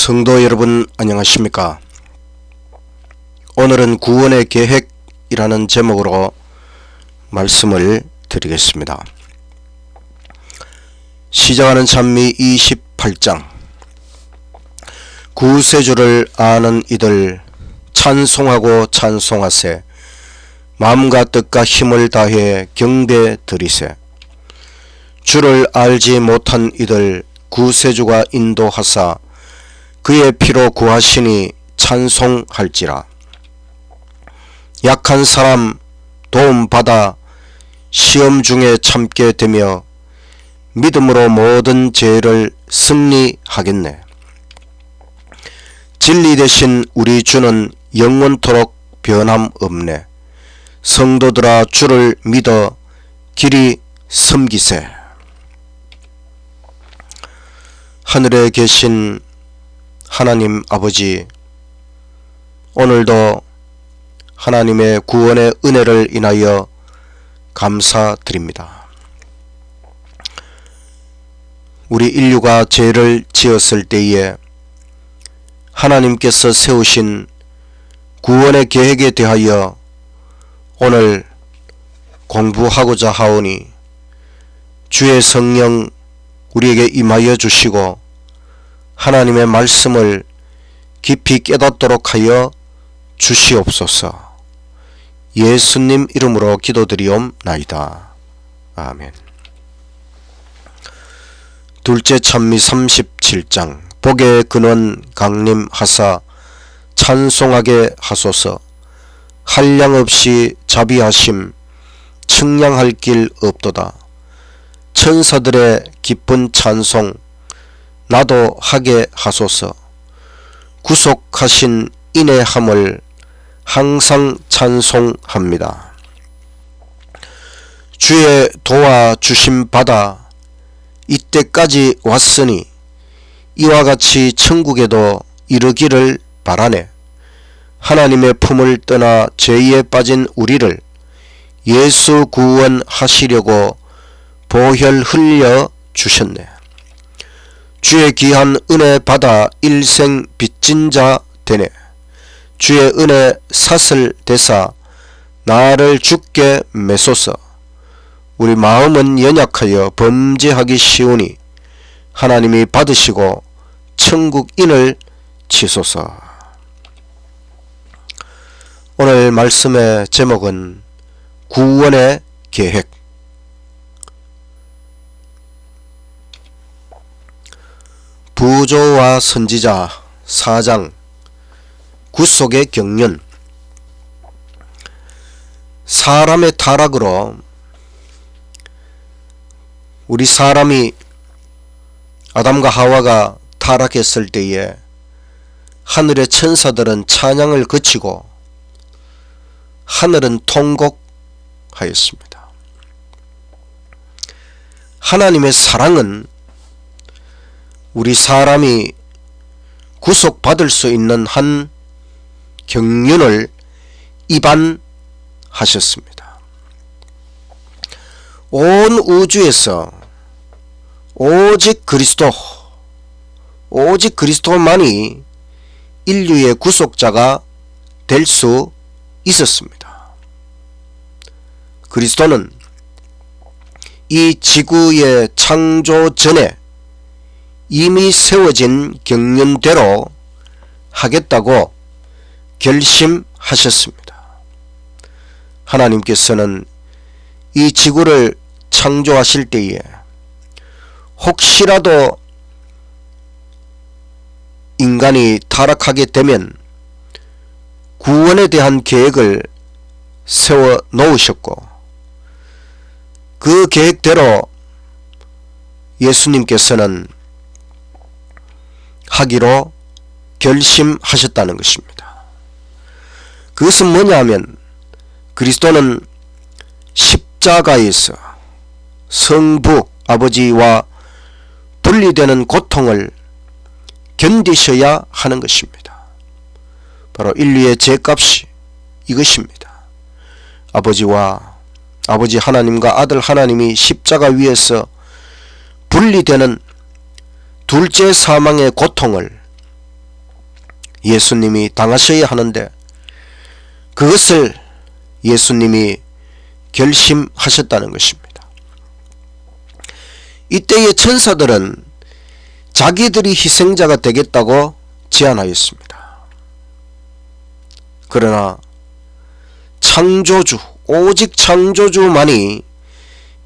성도 여러분 안녕하십니까? 오늘은 구원의 계획이라는 제목으로 말씀을 드리겠습니다. 시작하는 찬미 28장. 구세주를 아는 이들 찬송하고 찬송하세. 마음과 뜻과 힘을 다해 경배 드리세. 주를 알지 못한 이들 구세주가 인도하사 그의 피로 구하시니 찬송할지라. 약한 사람 도움받아 시험 중에 참게 되며 믿음으로 모든 죄를 승리하겠네. 진리 대신 우리 주는 영원토록 변함없네. 성도들아 주를 믿어 길이 섬기세. 하늘에 계신 하나님 아버지, 오늘도 하나님의 구원의 은혜를 인하여 감사드립니다. 우리 인류가 죄를 지었을 때에 하나님께서 세우신 구원의 계획에 대하여 오늘 공부하고자 하오니 주의 성령 우리에게 임하여 주시고 하나님의 말씀을 깊이 깨닫도록 하여 주시옵소서. 예수님 이름으로 기도드리옵나이다. 아멘. 둘째 찬미 37장. 복의 근원 강림하사 찬송하게 하소서. 한량없이 자비하심 측량할 길 없도다. 천사들의 기쁜 찬송 나도 하게 하소서. 구속하신 인애함을 항상 찬송합니다. 주의 도와주심 받아 이때까지 왔으니 이와 같이 천국에도 이르기를 바라네. 하나님의 품을 떠나 죄에 빠진 우리를 예수 구원하시려고 보혈 흘려 주셨네. 주의 귀한 은혜 받아 일생 빚진 자 되네. 주의 은혜 삿을 대사 나를 주께 매소서. 우리 마음은 연약하여 범죄하기 쉬우니 하나님이 받으시고 천국인을 치소서. 오늘 말씀의 제목은 구원의 계획. 부조와 선지자 4장. 구속의 경륜. 사람의 타락으로 우리 사람이 아담과 하와가 타락했을 때에 하늘의 천사들은 찬양을 그치고 하늘은 통곡하였습니다. 하나님의 사랑은 우리 사람이 구속받을 수 있는 한 경륜을 입안하셨습니다. 온 우주에서 오직 그리스도만이 인류의 구속자가 될 수 있었습니다. 그리스도는 이 지구의 창조 전에 이미 세워진 경륜대로 하겠다고 결심하셨습니다. 하나님께서는 이 지구를 창조하실 때에 혹시라도 인간이 타락하게 되면 구원에 대한 계획을 세워 놓으셨고 그 계획대로 예수님께서는 하기로 결심하셨다는 것입니다. 그것은 뭐냐 하면 그리스도는 십자가에서 성부 아버지와 분리되는 고통을 견디셔야 하는 것입니다. 바로 인류의 죄값이 이것입니다. 아버지 하나님과 아들 하나님이 십자가 위에서 분리되는 둘째 사망의 고통을 예수님이 당하셔야 하는데 그것을 예수님이 결심하셨다는 것입니다. 이때의 천사들은 자기들이 희생자가 되겠다고 제안하였습니다. 그러나 창조주, 오직 창조주만이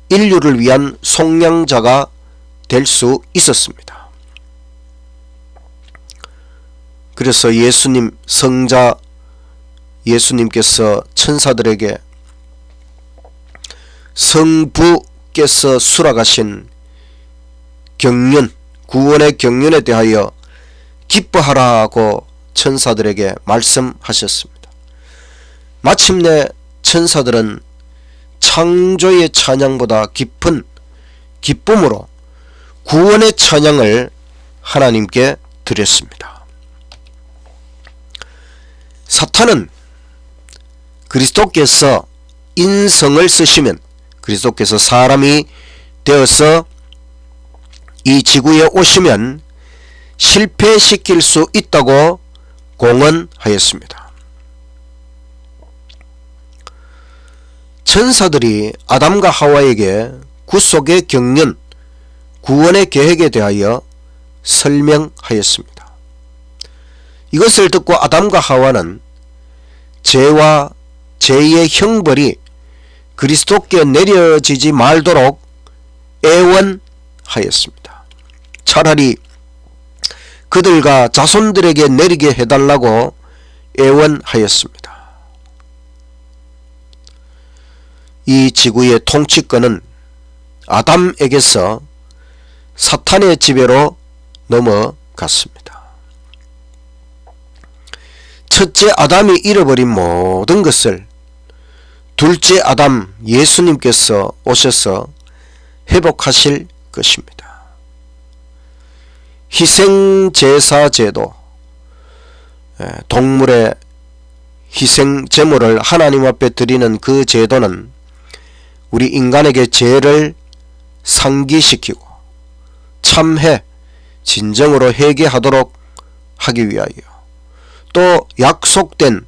인류를 위한 속량자가 될 수 있었습니다. 그래서 예수님, 성자 예수님께서 천사들에게 성부께서 수락하신 경륜, 구원의 경륜에 대하여 기뻐하라고 천사들에게 말씀하셨습니다. 마침내 천사들은 창조의 찬양보다 깊은 기쁨으로 구원의 찬양을 하나님께 드렸습니다. 사탄은 그리스도께서 인성을 쓰시면, 그리스도께서 사람이 되어서 이 지구에 오시면 실패시킬 수 있다고 공언하였습니다. 천사들이 아담과 하와에게 구속의 경륜, 구원의 계획에 대하여 설명하였습니다. 이것을 듣고 아담과 하와는 죄와 죄의 형벌이 그리스도께 내려지지 말도록 애원하였습니다. 차라리 그들과 자손들에게 내리게 해달라고 애원하였습니다. 이 지구의 통치권은 아담에게서 사탄의 지배로 넘어갔습니다. 첫째 아담이 잃어버린 모든 것을 둘째 아담 예수님께서 오셔서 회복하실 것입니다. 희생제사제도, 동물의 희생제물을 하나님 앞에 드리는 그 제도는 우리 인간에게 죄를 상기시키고 참회, 진정으로 회개하도록 하기 위하여, 또 약속된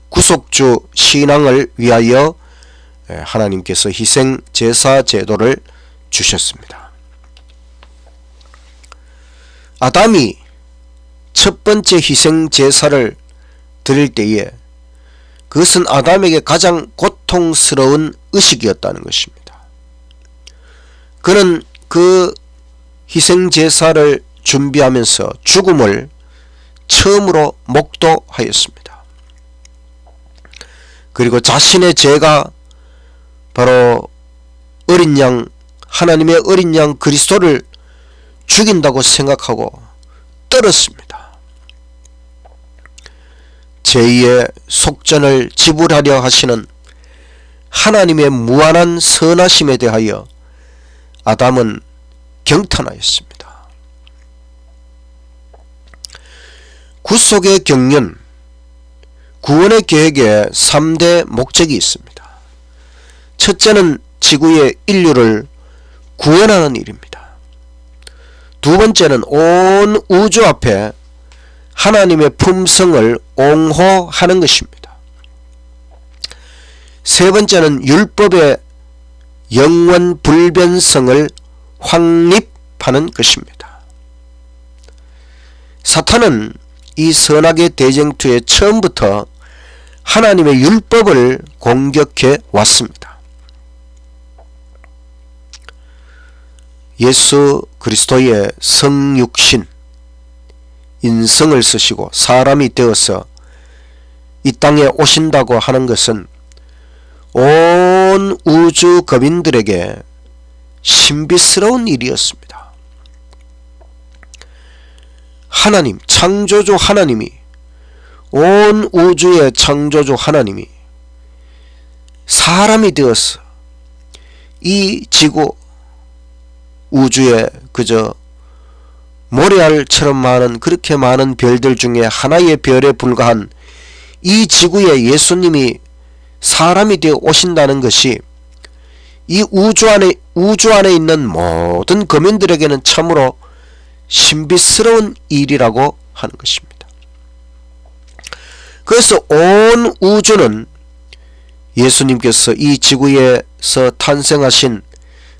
구속주 신앙을 위하여 하나님께서 희생제사제도를 주셨습니다. 아담이 첫 번째 희생제사를 드릴 때에 그것은 아담에게 가장 고통스러운 의식이었다는 것입니다. 그는 그 희생제사를 준비하면서 죽음을 처음으로 목도하였습니다. 그리고 자신의 죄가 바로 어린 양, 하나님의 어린 양 그리스도를 죽인다고 생각하고 떨었습니다. 제2의 속전을 지불하려 하시는 하나님의 무한한 선하심에 대하여 아담은 경탄하였습니다. 구속의 경륜, 구원의 계획에 3대 목적이 있습니다. 첫째는 지구의 인류를 구원하는 일입니다. 두 번째는 온 우주 앞에 하나님의 품성을 옹호하는 것입니다. 세 번째는 율법의 영원 불변성을 확립하는 것입니다. 사탄은 이 선악의 대쟁투에 처음부터 하나님의 율법을 공격해 왔습니다. 예수 그리스도의 성육신, 인성을 쓰시고 사람이 되어서 이 땅에 오신다고 하는 것은 온 우주 거민들에게 신비스러운 일이었습니다. 하나님, 창조주 하나님이, 온 우주의 창조주 하나님이 사람이 되어서 이 지구 우주에 그저 모래알처럼 많은, 그렇게 많은 별들 중에 하나의 별에 불과한 이 지구에 예수님이 사람이 되어 오신다는 것이 이 우주 안에 있는 모든 거민들에게는 참으로 신비스러운 일이라고 하는 것입니다. 그래서 온 우주는 예수님께서 이 지구에서 탄생하신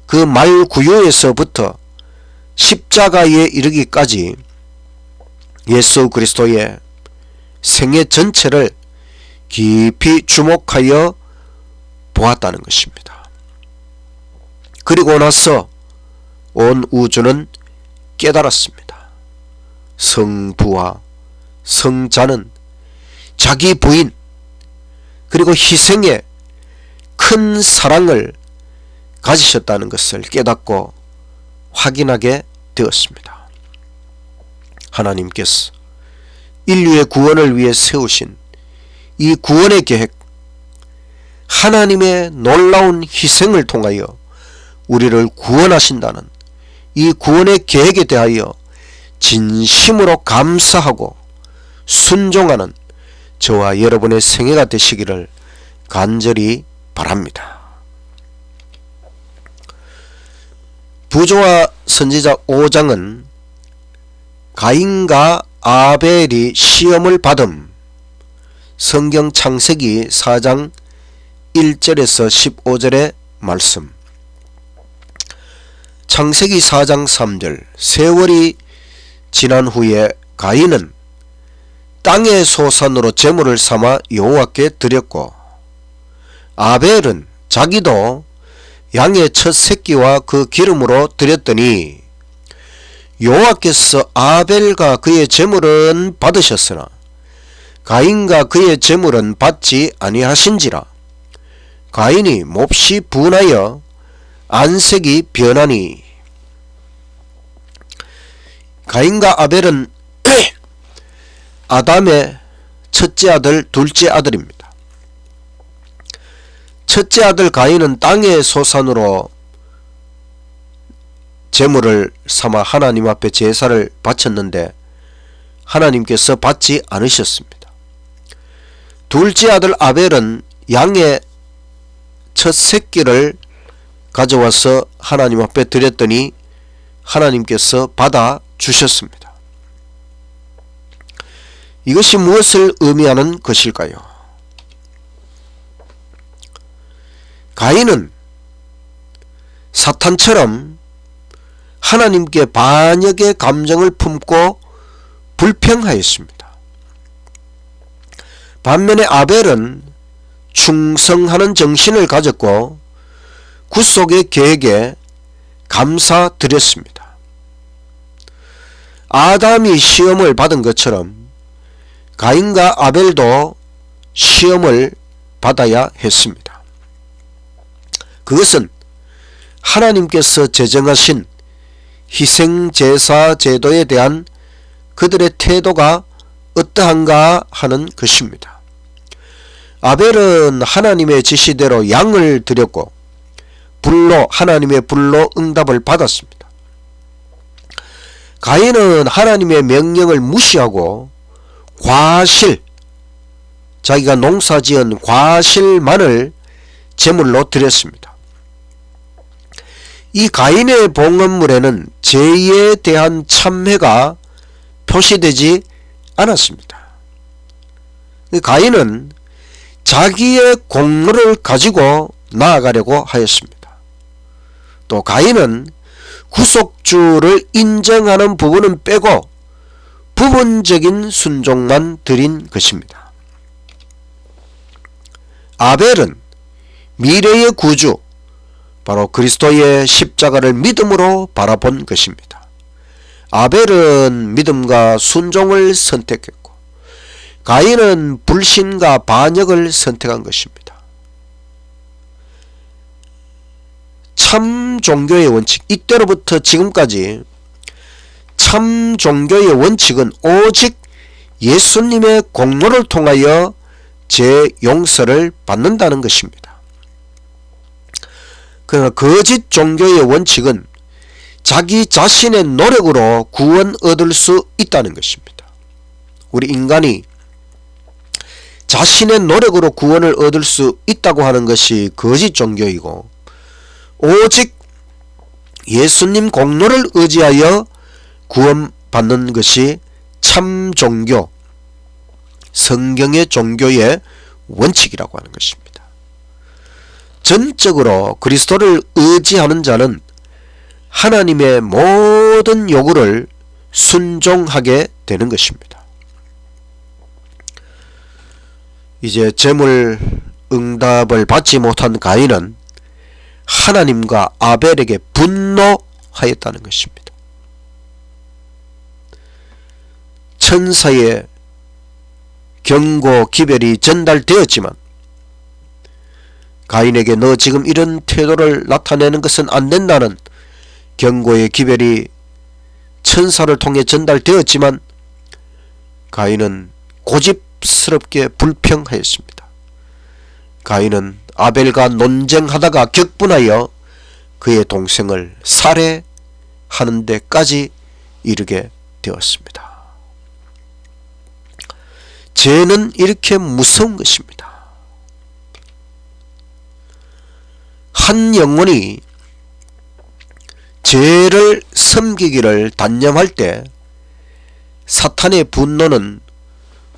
그 말구유에서부터 십자가에 이르기까지 예수 그리스도의 생애 전체를 깊이 주목하여 보았다는 것입니다. 그리고 나서 온 우주는 깨달았습니다. 성부와 성자는 자기 부인 그리고 희생에 큰 사랑을 가지셨다는 것을 깨닫고 확인하게 되었습니다. 하나님께서 인류의 구원을 위해 세우신 이 구원의 계획, 하나님의 놀라운 희생을 통하여 우리를 구원하신다는 이 구원의 계획에 대하여 진심으로 감사하고 순종하는 저와 여러분의 생애가 되시기를 간절히 바랍니다. 부조와 선지자 5장은 가인과 아벨이 시험을 받음, 성경 창세기 4장 1절에서 15절의 말씀, 창세기 4장 3절, 세월이 지난 후에 가인은 땅의 소산으로 제물을 삼아 여호와께 드렸고, 아벨은 자기도 양의 첫 새끼와 그 기름으로 드렸더니 여호와께서 아벨과 그의 제물은 받으셨으나 가인과 그의 제물은 받지 아니하신지라. 가인이 몹시 분하여 안색이 변하니. 가인과 아벨은 아담의 첫째 아들, 둘째 아들입니다. 첫째 아들 가인은 땅의 소산으로 제물을 삼아 하나님 앞에 제사를 바쳤는데 하나님께서 받지 않으셨습니다. 둘째 아들 아벨은 양의 첫 새끼를 가져와서 하나님 앞에 드렸더니 하나님께서 받아 주셨습니다. 이것이 무엇을 의미하는 것일까요? 가인은 사탄처럼 하나님께 반역의 감정을 품고 불평하였습니다. 반면에 아벨은 충성하는 정신을 가졌고 구속의 계획에 감사드렸습니다. 아담이 시험을 받은 것처럼 가인과 아벨도 시험을 받아야 했습니다. 그것은 하나님께서 제정하신 희생제사 제도에 대한 그들의 태도가 어떠한가 하는 것입니다. 아벨은 하나님의 지시대로 양을 드렸고 하나님의 불로 응답을 받았습니다. 가인은 하나님의 명령을 무시하고 자기가 농사지은 과실만을 제물로 드렸습니다. 이 가인의 봉헌물에는 죄에 대한 참회가 표시되지 않았습니다. 가인은 자기의 공로를 가지고 나아가려고 하였습니다. 또 가인은 구속주를 인정하는 부분은 빼고 부분적인 순종만 드린 것입니다. 아벨은 미래의 구주, 바로 그리스도의 십자가를 믿음으로 바라본 것입니다. 아벨은 믿음과 순종을 선택했고 가인은 불신과 반역을 선택한 것입니다. 참 종교의 원칙, 이때로부터 지금까지 참 종교의 원칙은 오직 예수님의 공로를 통하여 죄 용서를 받는다는 것입니다. 그러나 거짓 종교의 원칙은 자기 자신의 노력으로 구원 얻을 수 있다는 것입니다. 우리 인간이 자신의 노력으로 구원을 얻을 수 있다고 하는 것이 거짓 종교이고, 오직 예수님 공로를 의지하여 구원받는 것이 참 종교, 성경의 종교의 원칙이라고 하는 것입니다. 전적으로 그리스도를 의지하는 자는 하나님의 모든 요구를 순종하게 되는 것입니다. 이제 제물 응답을 받지 못한 가인은 하나님과 아벨에게 분노하였다는 것입니다. 천사의 경고 기별이 전달되었지만 가인에게 너 지금 이런 태도를 나타내는 것은 안 된다는 경고의 기별이 천사를 통해 전달되었지만 가인은 고집스럽게 불평하였습니다. 가인은 아벨과 논쟁하다가 격분하여 그의 동생을 살해하는 데까지 이르게 되었습니다. 죄는 이렇게 무서운 것입니다. 한 영혼이 죄를 섬기기를 단념할 때 사탄의 분노는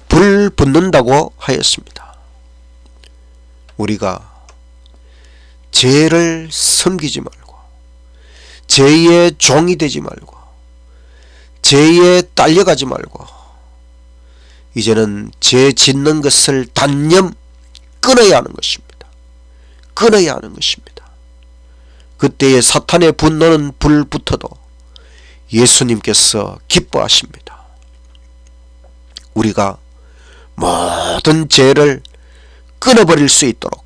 불붙는다고 하였습니다. 우리가 죄를 섬기지 말고 죄의 종이 되지 말고 죄에 딸려가지 말고 이제는 죄 짓는 것을 단념 끊어야 하는 것입니다. 끊어야 하는 것입니다. 그때의 사탄의 분노는 불붙어도 예수님께서 기뻐하십니다. 우리가 모든 죄를 끊어버릴 수 있도록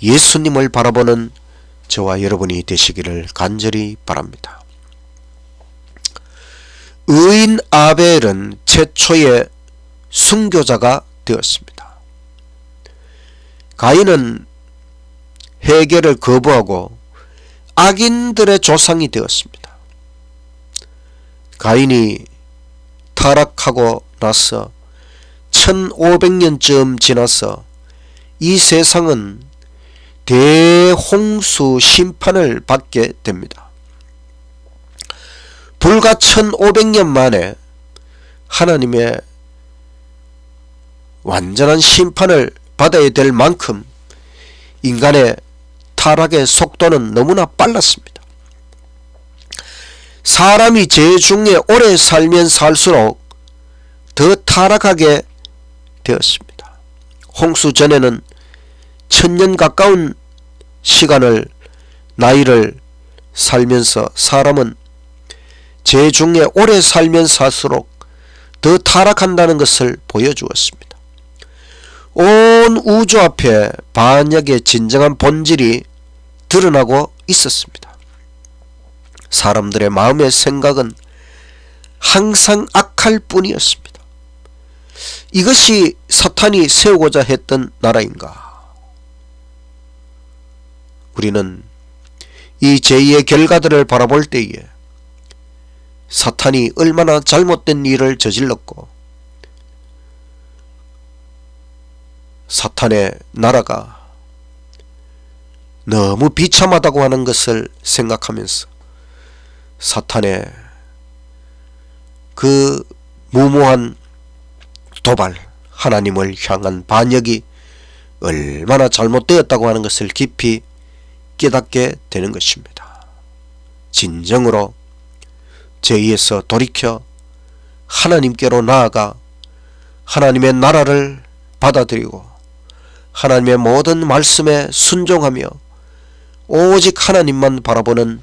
예수님을 바라보는 저와 여러분이 되시기를 간절히 바랍니다. 의인 아벨은 최초의 순교자가 되었습니다. 가인은 회개를 거부하고 악인들의 조상이 되었습니다. 가인이 타락하고 나서 1500년쯤 지나서 이 세상은 대홍수 심판을 받게 됩니다. 불과 1500년 만에 하나님의 완전한 심판을 받아야 될 만큼 인간의 타락의 속도는 너무나 빨랐습니다. 사람이 죄 중에 오래 살면 살수록 더 타락하게 되었습니다. 홍수 전에는 1000년 가까운 나이를 살면서 사람은 죄 중에 오래 살면 살수록 더 타락한다는 것을 보여주었습니다. 온 우주 앞에 반역의 진정한 본질이 드러나고 있었습니다. 사람들의 마음의 생각은 항상 악할 뿐이었습니다. 이것이 사탄이 세우고자 했던 나라인가? 우리는 이 죄의 결과들을 바라볼 때에 사탄이 얼마나 잘못된 일을 저질렀고 사탄의 나라가 너무 비참하다고 하는 것을 생각하면서 사탄의 그 무모한 도발, 하나님을 향한 반역이 얼마나 잘못되었다고 하는 것을 깊이 깨닫게 되는 것입니다. 진정으로 죄에서 돌이켜 하나님께로 나아가 하나님의 나라를 받아들이고 하나님의 모든 말씀에 순종하며 오직 하나님만 바라보는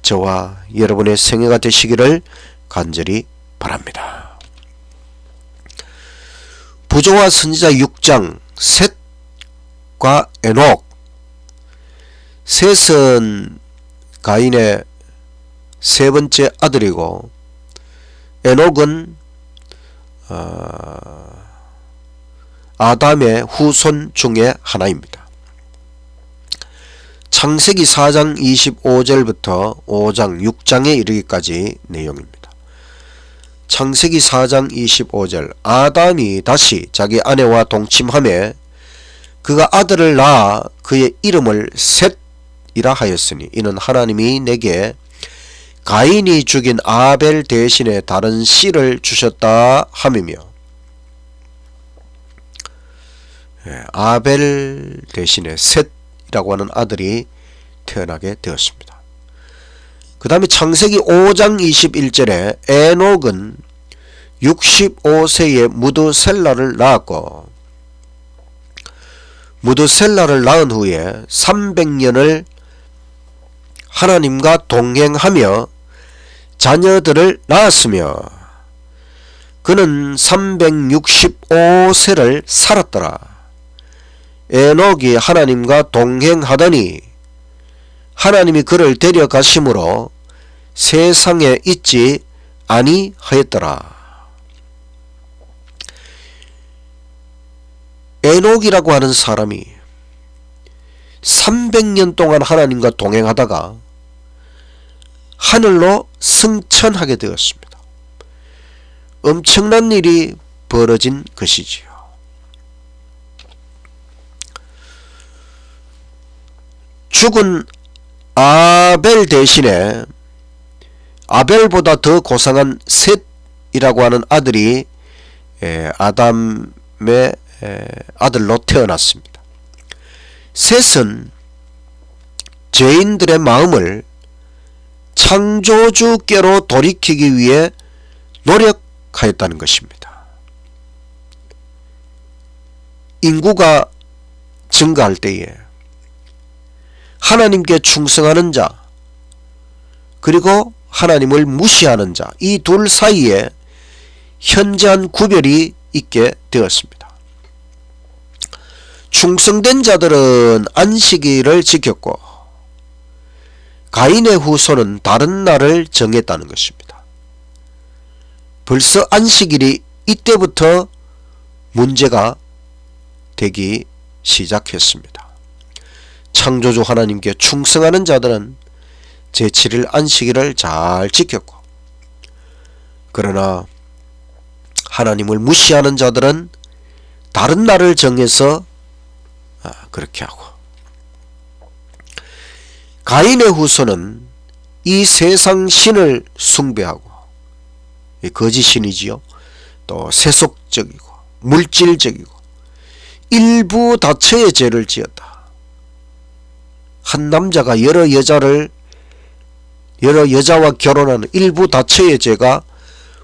저와 여러분의 생애가 되시기를 간절히 바랍니다. 부조와 선지자 6장 셋과 에녹. 셋은 가인의 세 번째 아들이고 에녹은 아담의 후손 중에 하나입니다. 창세기 4장 25절부터 5장 6장에 이르기까지 내용입니다. 창세기 4장 25절. 아담이 다시 자기 아내와 동침하며 그가 아들을 낳아 그의 이름을 셋이라 하였으니 이는 하나님이 내게 가인이 죽인 아벨 대신에 다른 씨를 주셨다 함이며 아벨 대신에 셋이라고 하는 아들이 태어나게 되었습니다. 그 다음에 창세기 5장 21절에 에녹은 65세에 무드셀라를 낳았고, 무드셀라를 낳은 후에 300년을 하나님과 동행하며 자녀들을 낳았으며 그는 365세를 살았더라. 에녹이 하나님과 동행하더니 하나님이 그를 데려가심으로 세상에 있지 아니하였더라. 에녹이라고 하는 사람이 300년 동안 하나님과 동행하다가 하늘로 승천하게 되었습니다. 엄청난 일이 벌어진 것이지요. 죽은 아벨 대신에 아벨보다 더 고상한 셋이라고 하는 아들이 아담의 아들로 태어났습니다. 셋은 죄인들의 마음을 창조주께로 돌이키기 위해 노력하였다는 것입니다. 인구가 증가할 때에 하나님께 충성하는 자 그리고 하나님을 무시하는 자, 이 둘 사이에 현저한 구별이 있게 되었습니다. 충성된 자들은 안식일을 지켰고 가인의 후손은 다른 날을 정했다는 것입니다. 벌써 안식일이 이때부터 문제가 되기 시작했습니다. 창조주 하나님께 충성하는 자들은 제7일 안식일을 잘 지켰고, 그러나 하나님을 무시하는 자들은 다른 날을 정해서 그렇게 하고, 가인의 후손은 이 세상 신을 숭배하고, 거짓 신이지요. 또 세속적이고 물질적이고 일부 다처의 죄를 지었다. 한 남자가 여러 여자와 결혼하는 일부 다처의 죄가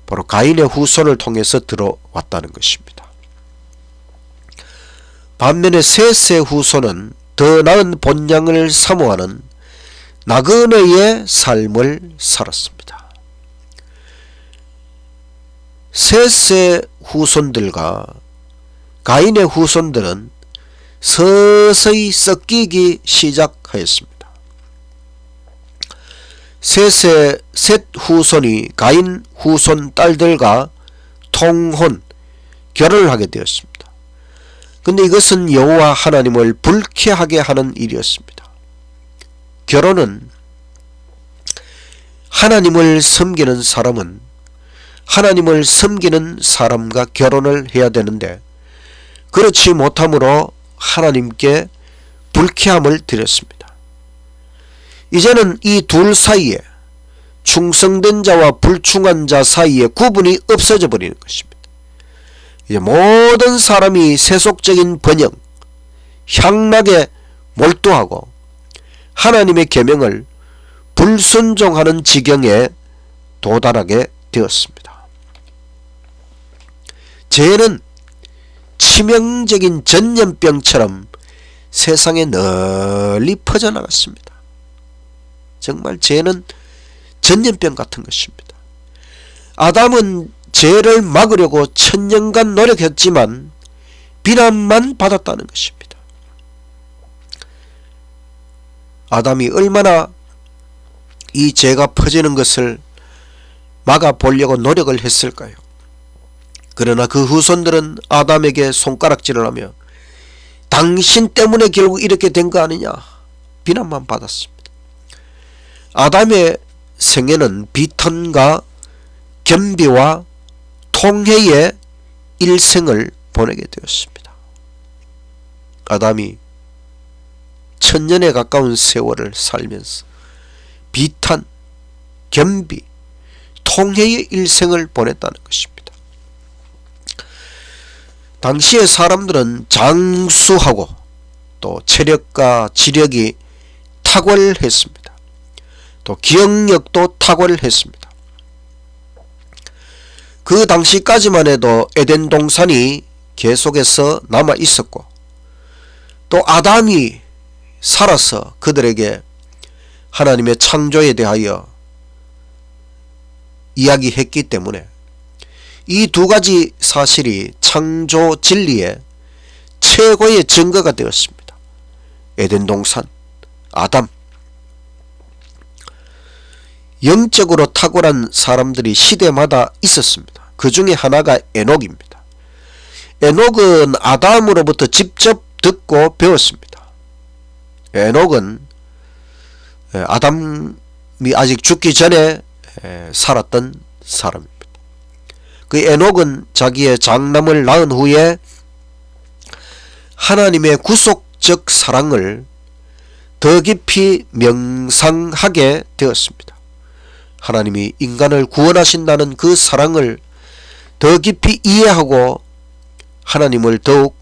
바로 가인의 후손을 통해서 들어왔다는 것입니다. 반면에 셋의 후손은 더 나은 본향을 사모하는 나그네의 삶을 살았습니다. 셋의 후손들과 가인의 후손들은 서서히 섞이기 시작하였습니다. 셋 후손이 가인 후손 딸들과 통혼, 결혼을 하게 되었습니다. 근데 이것은 여호와 하나님을 불쾌하게 하는 일이었습니다. 결혼은 하나님을 섬기는 사람은 하나님을 섬기는 사람과 결혼을 해야 되는데 그렇지 못함으로 하나님께 불쾌함을 드렸습니다. 이제는 이 둘 사이에 충성된 자와 불충한 자 사이에 구분이 없어져 버리는 것입니다. 이제 모든 사람이 세속적인 번영, 향락에 몰두하고 하나님의 계명을 불순종하는 지경에 도달하게 되었습니다. 죄는 치명적인 전염병처럼 세상에 널리 퍼져나갔습니다. 정말 죄는 전염병 같은 것입니다. 아담은 죄를 막으려고 천년간 노력했지만 비난만 받았다는 것입니다. 아담이 얼마나 이 죄가 퍼지는 것을 막아보려고 노력을 했을까요? 그러나 그 후손들은 아담에게 손가락질을 하며 당신 때문에 결국 이렇게 된 거 아니냐 비난만 받았습니다. 아담의 생애는 비탄과 겸비와 통회의 일생을 보내게 되었습니다. 아담이 1000년에 가까운 세월을 살면서 비탄, 겸비, 통회의 일생을 보냈다는 것입니다. 당시의 사람들은 장수하고 또 체력과 지력이 탁월했습니다. 또 기억력도 탁월했습니다. 그 당시까지만 해도 에덴 동산이 계속해서 남아 있었고 또 아담이 살아서 그들에게 하나님의 창조에 대하여 이야기했기 때문에 이 두 가지 사실이 창조 진리의 최고의 증거가 되었습니다. 에덴 동산, 아담. 영적으로 탁월한 사람들이 시대마다 있었습니다. 그 중에 하나가 에녹입니다. 에녹은 아담으로부터 직접 듣고 배웠습니다. 에녹은 아담이 아직 죽기 전에 살았던 사람입니다. 그 에녹은 자기의 장남을 낳은 후에 하나님의 구속적 사랑을 더 깊이 명상하게 되었습니다. 하나님이 인간을 구원하신다는 그 사랑을 더 깊이 이해하고 하나님을 더욱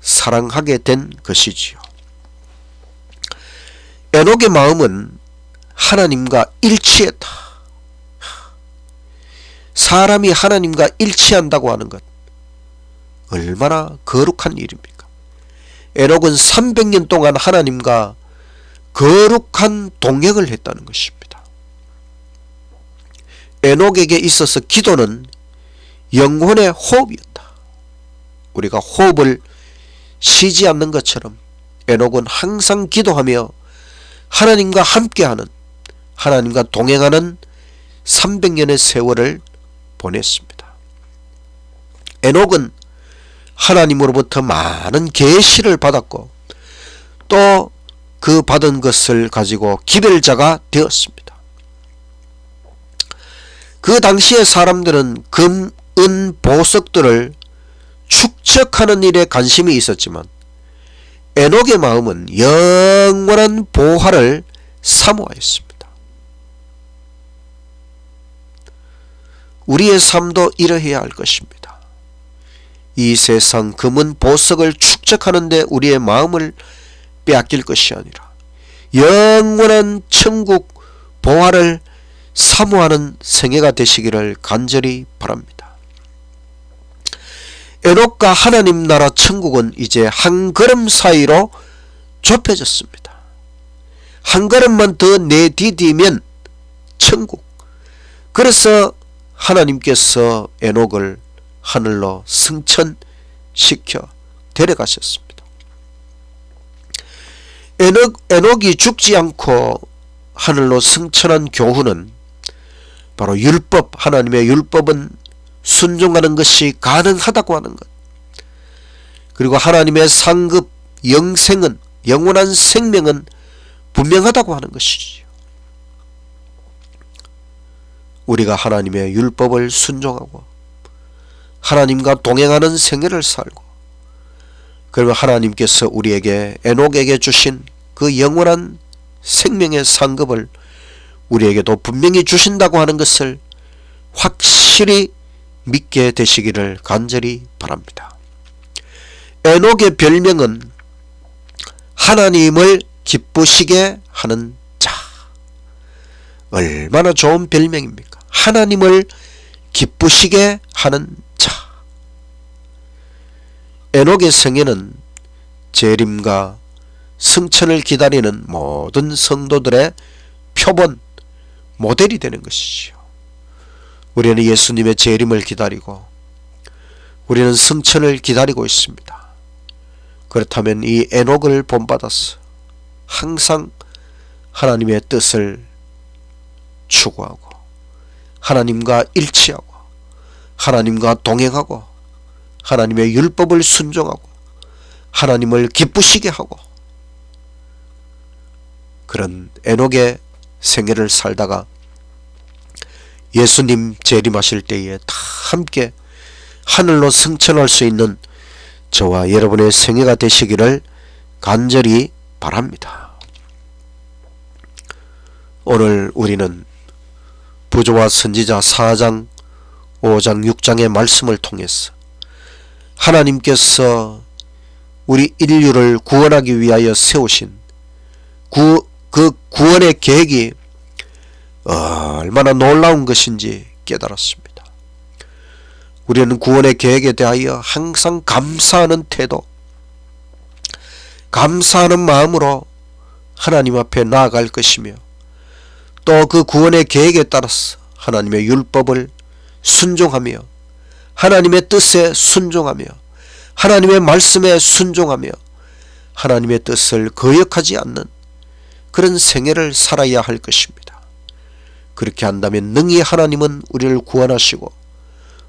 사랑하게 된 것이지요. 에녹의 마음은 하나님과 일치했다. 사람이 하나님과 일치한다고 하는 것 얼마나 거룩한 일입니까? 에녹은 300년 동안 하나님과 거룩한 동행을 했다는 것입니다. 에녹에게 있어서 기도는 영혼의 호흡이었다. 우리가 호흡을 쉬지 않는 것처럼 에녹은 항상 기도하며 하나님과 함께하는, 하나님과 동행하는 300년의 세월을 보냈습니다. 에녹은 하나님으로부터 많은 계시를 받았고 또 그 받은 것을 가지고 기별자가 되었습니다. 그 당시의 사람들은 금, 은, 보석들을 축적하는 일에 관심이 있었지만 에녹의 마음은 영원한 보화를 사모하였습니다. 우리의 삶도 이러해야 할 것입니다. 이 세상 금은 보석을 축적하는 데 우리의 마음을 빼앗길 것이 아니라 영원한 천국 보화를 사모하는 생애가 되시기를 간절히 바랍니다. 에녹과 하나님 나라 천국은 이제 한 걸음 사이로 좁혀졌습니다. 한 걸음만 더 내디디면 천국. 그래서 하나님께서 에녹을 하늘로 승천시켜 데려가셨습니다. 에녹이 죽지 않고 하늘로 승천한 교훈은 바로 율법, 하나님의 율법은 순종하는 것이 가능하다고 하는 것, 그리고 하나님의 상급 영생은, 영원한 생명은 분명하다고 하는 것이지요. 우리가 하나님의 율법을 순종하고 하나님과 동행하는 생애를 살고, 그러면 하나님께서 우리에게, 에녹에게 주신 그 영원한 생명의 상급을 우리에게도 분명히 주신다고 하는 것을 확실히 믿게 되시기를 간절히 바랍니다. 에녹의 별명은 하나님을 기쁘시게 하는 자. 얼마나 좋은 별명입니까? 하나님을 기쁘시게 하는 자. 에녹의 생애는 재림과 승천을 기다리는 모든 성도들의 표본, 모델이 되는 것이지요. 우리는 예수님의 재림을 기다리고 우리는 승천을 기다리고 있습니다. 그렇다면 이 에녹을 본받아서 항상 하나님의 뜻을 추구하고 하나님과 일치하고 하나님과 동행하고 하나님의 율법을 순종하고 하나님을 기쁘시게 하고 그런 에녹의 생애를 살다가 예수님 재림하실 때에 다 함께 하늘로 승천할 수 있는 저와 여러분의 생애가 되시기를 간절히 바랍니다. 오늘 우리는 부조와 선지자 4장, 5장, 6장의 말씀을 통해서 하나님께서 우리 인류를 구원하기 위하여 세우신 그 구원의 계획이 얼마나 놀라운 것인지 깨달았습니다. 우리는 구원의 계획에 대하여 항상 감사하는 태도, 감사하는 마음으로 하나님 앞에 나아갈 것이며, 또 그 구원의 계획에 따라서 하나님의 율법을 순종하며 하나님의 뜻에 순종하며 하나님의 말씀에 순종하며 하나님의 뜻을 거역하지 않는 그런 생애를 살아야 할 것입니다. 그렇게 한다면 능히 하나님은 우리를 구원하시고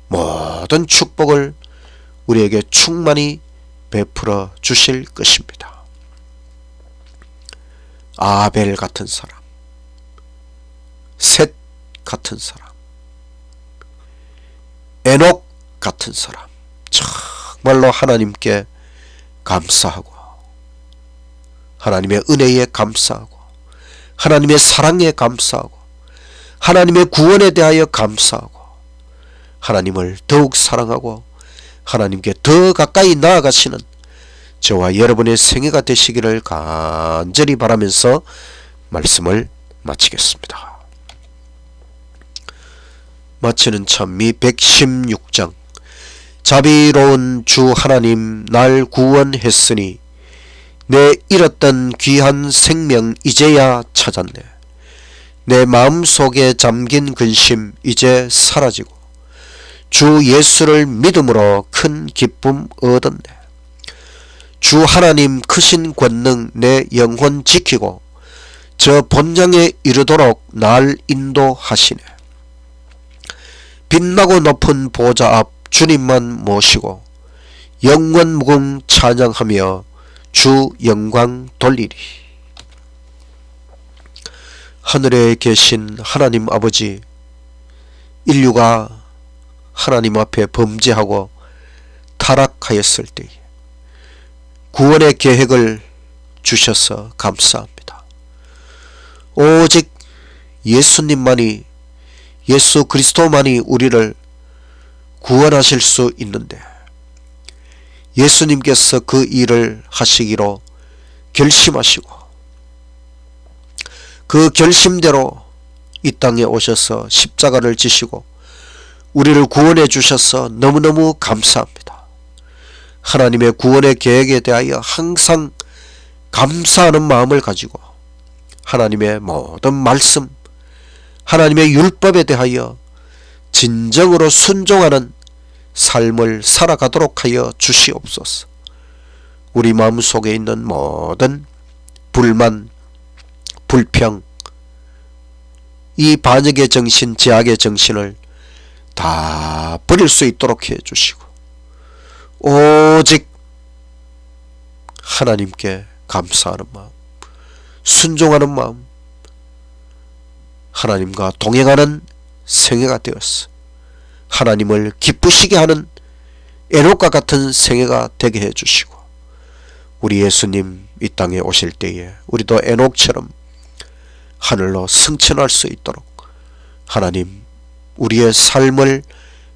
모든 축복을 우리에게 충만히 베풀어 주실 것입니다. 아벨 같은 사람, 셋 같은 사람, 에녹 같은 사람, 정말로 하나님께 감사하고 하나님의 은혜에 감사하고 하나님의 사랑에 감사하고 하나님의 구원에 대하여 감사하고 하나님을 더욱 사랑하고 하나님께 더 가까이 나아가시는 저와 여러분의 생애가 되시기를 간절히 바라면서 말씀을 마치겠습니다. 마치는 찬미 116장. 자비로운 주 하나님, 날 구원했으니 내 잃었던 귀한 생명 이제야 찾았네. 내 마음속에 잠긴 근심 이제 사라지고 주 예수를 믿음으로 큰 기쁨 얻었네. 주 하나님 크신 권능 내 영혼 지키고 저 본향에 이르도록 날 인도하시네. 빛나고 높은 보좌 앞 주님만 모시고 영원 무궁 찬양하며 주 영광 돌리리. 하늘에 계신 하나님 아버지, 인류가 하나님 앞에 범죄하고 타락하였을 때에 구원의 계획을 주셔서 감사합니다. 오직 예수님만이, 예수 그리스도만이 우리를 구원하실 수 있는데 예수님께서 그 일을 하시기로 결심하시고 그 결심대로 이 땅에 오셔서 십자가를 지시고 우리를 구원해 주셔서 너무너무 감사합니다. 하나님의 구원의 계획에 대하여 항상 감사하는 마음을 가지고 하나님의 모든 말씀, 하나님의 율법에 대하여 진정으로 순종하는 삶을 살아가도록 하여 주시옵소서. 우리 마음속에 있는 모든 불만, 불평, 이 반역의 정신, 제약의 정신을 다 버릴 수 있도록 해 주시고 오직 하나님께 감사하는 마음, 순종하는 마음, 하나님과 동행하는 생애가 되었어 하나님을 기쁘시게 하는 에녹과 같은 생애가 되게 해주시고 우리 예수님 이 땅에 오실 때에 우리도 에녹처럼 하늘로 승천할 수 있도록 하나님 우리의 삶을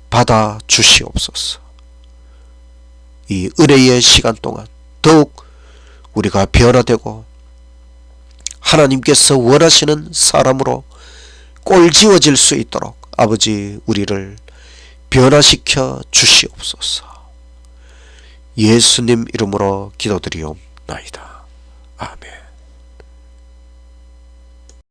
받아 주시옵소서. 이 은혜의 시간 동안 더욱 우리가 변화되고 하나님께서 원하시는 사람으로 꼴지워질 수 있도록 아버지 우리를 변화시켜 주시옵소서. 예수님 이름으로 기도드리옵나이다.